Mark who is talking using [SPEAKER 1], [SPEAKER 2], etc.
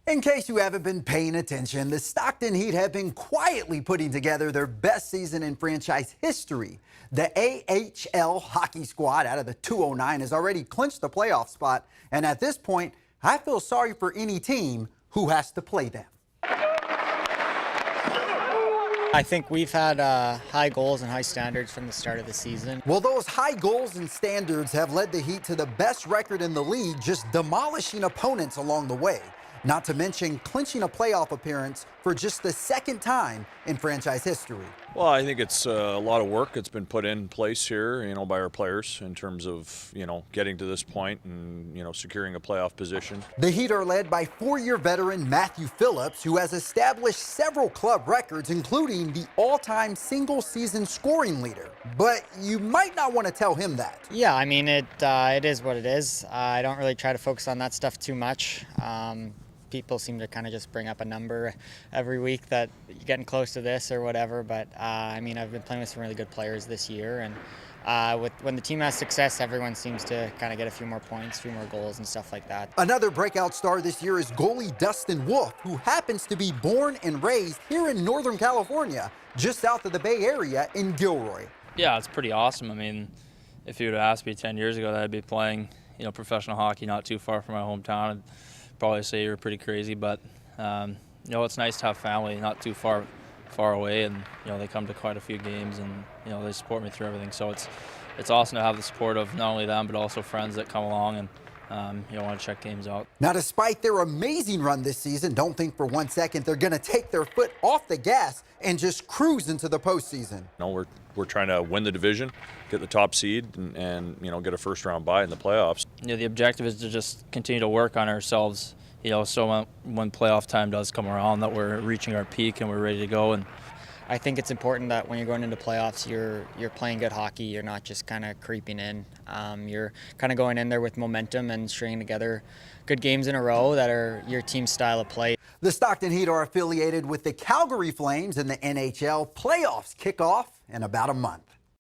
[SPEAKER 1] In case you haven't been paying attention, the Stockton Heat have been quietly putting together their best season in franchise history. The AHL hockey squad out of the 209 has already clinched the playoff spot, and at this point, I feel sorry for any team who has to play them.
[SPEAKER 2] I think we've had high goals and high standards from the start of the season.
[SPEAKER 1] Well, those high goals and standards have led the Heat to the best record in the league, just demolishing opponents along the way. Not to mention clinching a playoff appearance for just the second time in franchise history.
[SPEAKER 3] Well, I think it's a lot of work that's been put in place here, by our players in terms of, getting to this point and, securing a playoff position.
[SPEAKER 1] The Heat are led by four-year veteran Matthew Phillips, who has established several club records, including the all-time single-season scoring leader. But you might not want to tell him that.
[SPEAKER 2] Yeah, I mean, it is what it is. I don't really try to focus on that stuff too much. People seem to kind of just bring up a number every week that you're getting close to this or whatever. But I mean, I've been playing with some really good players this year, and when the team has success, everyone seems to kind of get a few more points, a few more goals and stuff like that.
[SPEAKER 1] Another breakout star this year is goalie Dustin Wolf, who happens to be born and raised here in Northern California, just south of the Bay Area in Gilroy.
[SPEAKER 4] Yeah, it's pretty awesome. I mean, if you would have asked me 10 years ago that I'd be playing, professional hockey not too far from my hometown, I'd probably say you're pretty crazy. But it's nice to have family not too far away, and they come to quite a few games, and they support me through everything. So it's awesome to have the support of not only them but also friends that come along and want to check games out.
[SPEAKER 1] Now, despite their amazing run this season, don't think for 1 second they're going to take their foot off the gas and just cruise into the postseason.
[SPEAKER 3] We're trying to win the division, get the top seed, and get a first-round bye in the playoffs.
[SPEAKER 4] The objective is to just continue to work on ourselves, so when playoff time does come around, that we're reaching our peak and we're ready to go. And
[SPEAKER 2] I think it's important that when you're going into playoffs, you're playing good hockey. You're not just kind of creeping in. You're kind of going in there with momentum and stringing together good games in a row that are your team's style of play.
[SPEAKER 1] The Stockton Heat are affiliated with the Calgary Flames in the NHL. Playoffs kick off in about a month.